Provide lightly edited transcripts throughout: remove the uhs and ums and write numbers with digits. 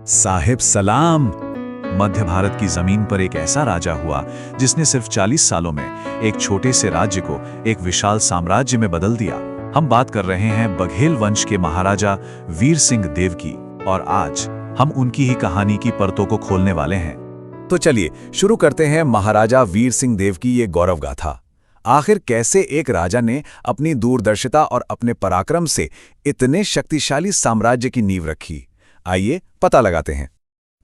साहिब सलाम। मध्य भारत की जमीन पर एक ऐसा राजा हुआ जिसने सिर्फ 40 सालों में एक छोटे से राज्य को एक विशाल साम्राज्य में बदल दिया। हम बात कर रहे हैं बघेल वंश के महाराजा वीर सिंह देव की, और आज हम उनकी ही कहानी की परतों को खोलने वाले हैं। तो चलिए शुरू करते हैं महाराजा वीर सिंह देव की ये गौरव गाथा। आखिर कैसे एक राजा ने अपनी दूरदर्शिता और अपने पराक्रम से इतने शक्तिशाली साम्राज्य की नींव रखी, आइए पता लगाते हैं।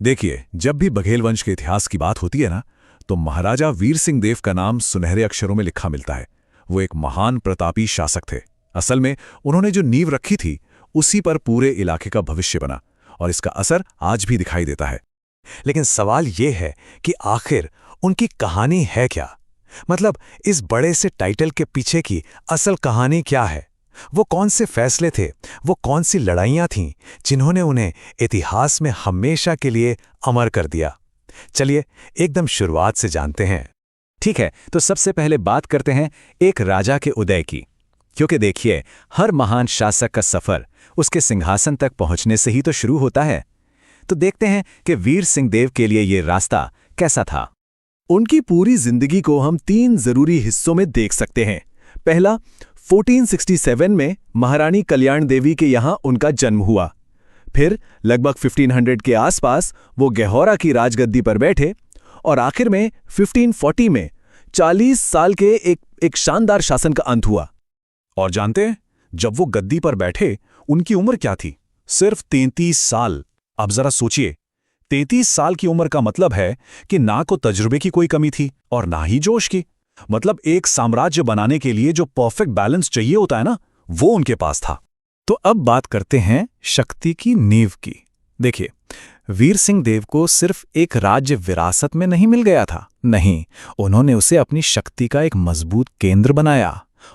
देखिए, जब भी बघेल वंश के इतिहास की बात होती है ना, तो महाराजा वीर सिंह देव का नाम सुनहरे अक्षरों में लिखा मिलता है। वो एक महान प्रतापी शासक थे। असल में उन्होंने जो नींव रखी थी उसी पर पूरे इलाके का भविष्य बना, और इसका असर आज भी दिखाई देता है। लेकिन सवाल ये है कि आखिर उनकी कहानी है क्या? मतलब इस बड़े से टाइटल के पीछे की असल कहानी क्या है? वो कौन से फैसले थे, वो कौन सी लड़ाइयां थीं जिन्होंने उन्हें इतिहास में हमेशा के लिए अमर कर दिया? चलिए एकदम शुरुआत से जानते हैं। ठीक है, तो सबसे पहले बात करते हैं एक राजा के उदय की, क्योंकि देखिए, हर महान शासक का सफर उसके सिंहासन तक पहुंचने से ही तो शुरू होता है। तो देखते हैं कि वीर सिंह देव के लिए ये रास्ता कैसा था। उनकी पूरी जिंदगी को हम 3 जरूरी हिस्सों में देख सकते हैं। पहला, 1467 में महारानी कल्याण देवी के यहाँ उनका जन्म हुआ। फिर लगभग 1500 के आसपास वो गहौरा की राजगद्दी पर बैठे, और आखिर में 1540 में 40 साल के एक शानदार शासन का अंत हुआ। और जानते हैं, जब वो गद्दी पर बैठे उनकी उम्र क्या थी? सिर्फ 33 साल। अब जरा सोचिए, 33 साल की उम्र का मतलब है कि ना को तजुर्बे की कोई कमी थी और ना ही जोश की। मतलब एक साम्राज्य बनाने के लिए जो परफेक्ट बैलेंस चाहिए होता है ना, वो उनके पास था। तो अब बात करते हैं शक्ति की नींव की। देखिए, वीर सिंह देव को सिर्फ एक राज्य विरासत में नहीं मिल गया था। नहीं, उन्होंने उसे अपनी शक्ति का एक मजबूत केंद्र बनाया।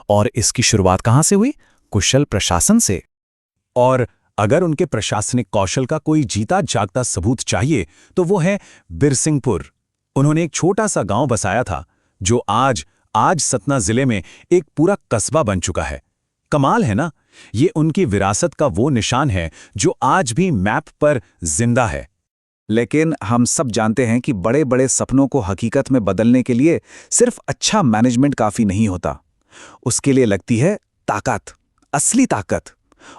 और इसकी शुरुआत कहां से हुई? कुशल प्रशासन से। और अगर उनके प्रशासनिक कौशल का कोई जीता जागता सबूत चाहिए तो वो है बिरसिंहपुर। उन्होंने एक छोटा सा गांव बसाया था जो आज सतना जिले में एक पूरा कस्बा बन चुका है। कमाल है ना? ये उनकी विरासत का वो निशान है जो आज भी मैप पर जिंदा है। लेकिन हम सब जानते हैं कि बड़े बड़े सपनों को हकीकत में बदलने के लिए सिर्फ अच्छा मैनेजमेंट काफी नहीं होता। उसके लिए लगती है ताकत, असली ताकत।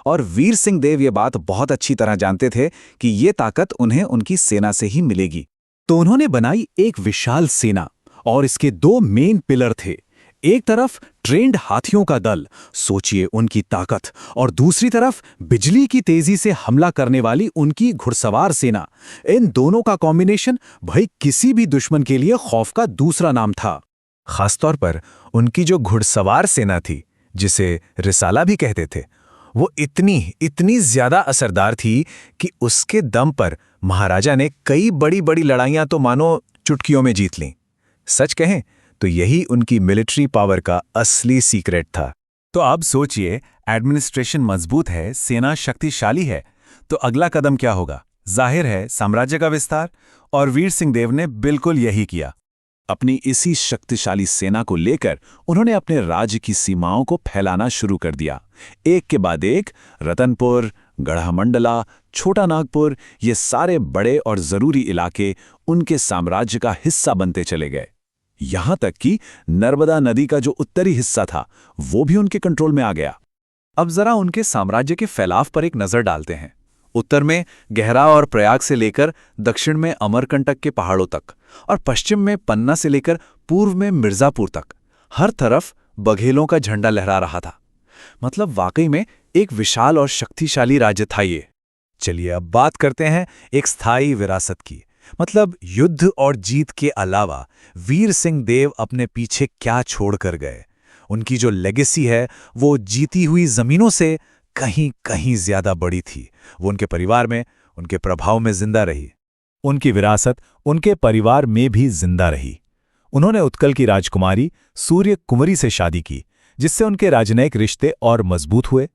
और वीर सिंह देव ये बात बहुत अच्छी तरह जानते थे कि ये ताकत उन्हें उनकी सेना से ही मिलेगी। तो उन्होंने बनाई एक विशाल सेना, और इसके 2 मेन पिलर थे। एक तरफ ट्रेंड हाथियों का दल, सोचिए उनकी ताकत, और दूसरी तरफ बिजली की तेजी से हमला करने वाली उनकी घुड़सवार सेना। इन दोनों का कॉम्बिनेशन भाई किसी भी दुश्मन के लिए खौफ का दूसरा नाम था। खासतौर पर उनकी जो घुड़सवार सेना थी, जिसे रिसाला भी कहते थे, वो इतनी ज्यादा असरदार थी कि उसके दम पर महाराजा ने कई बड़ी बड़ी लड़ाइयां तो मानो चुटकियों में जीत लीं। सच कहें तो यही उनकी मिलिट्री पावर का असली सीक्रेट था। तो अब सोचिए, एडमिनिस्ट्रेशन मजबूत है, सेना शक्तिशाली है, तो अगला कदम क्या होगा? जाहिर है साम्राज्य का विस्तार। और वीर सिंह देव ने बिल्कुल यही किया। अपनी इसी शक्तिशाली सेना को लेकर उन्होंने अपने राज्य की सीमाओं को फैलाना शुरू कर दिया। एक के बाद एक रतनपुर, गढ़ामंडला, छोटा नागपुर, ये सारे बड़े और जरूरी इलाके उनके साम्राज्य का हिस्सा बनते चले गए। यहां तक कि नर्मदा नदी का जो उत्तरी हिस्सा था वो भी उनके कंट्रोल में आ गया। अब जरा उनके साम्राज्य के फैलाव पर एक नजर डालते हैं। उत्तर में गहरा और प्रयाग से लेकर दक्षिण में अमरकंटक के पहाड़ों तक, और पश्चिम में पन्ना से लेकर पूर्व में मिर्जापुर तक, हर तरफ बघेलों का झंडा लहरा रहा था। मतलब वाकई में एक विशाल और शक्तिशाली राज्य था ये। चलिए अब बात करते हैं एक स्थायी विरासत की। मतलब युद्ध और जीत के अलावा वीर सिंह देव अपने पीछे क्या छोड़कर गए। उनकी जो लेगेसी है वो जीती हुई जमीनों से कहीं कहीं ज्यादा बड़ी थी। वो उनके परिवार में, उनके प्रभाव में जिंदा रही। उनकी विरासत उनके परिवार में भी जिंदा रही। उन्होंने उत्कल की राजकुमारी सूर्य कुंवरी से शादी की, जिससे उनके राजनयिक रिश्ते और मजबूत हुए।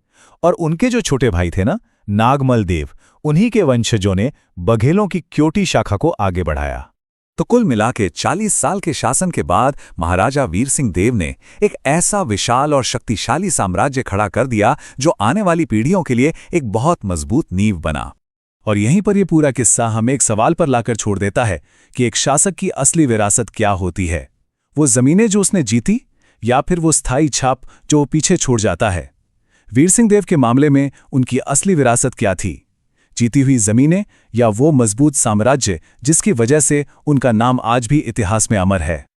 और उनके जो छोटे भाई थे ना, नागमल देव, उन्हीं के वंशजों ने बघेलों की क्योटी शाखा को आगे बढ़ाया। तो कुल मिला के 40 साल के शासन के बाद महाराजा वीर सिंह देव ने एक ऐसा विशाल और शक्तिशाली साम्राज्य खड़ा कर दिया जो आने वाली पीढ़ियों के लिए एक बहुत मजबूत नींव बना। और यहीं पर यह पूरा किस्सा हमें एक सवाल पर लाकर छोड़ देता है कि एक शासक की असली विरासत क्या होती है। वो जमीनें जो उसने जीती या फिर वो स्थायी छाप जो वो पीछे छोड़ जाता है। वीर सिंह देव के मामले में उनकी असली विरासत क्या थी? जीती हुई जमीनें या वो मजबूत साम्राज्य जिसकी वजह से उनका नाम आज भी इतिहास में अमर है?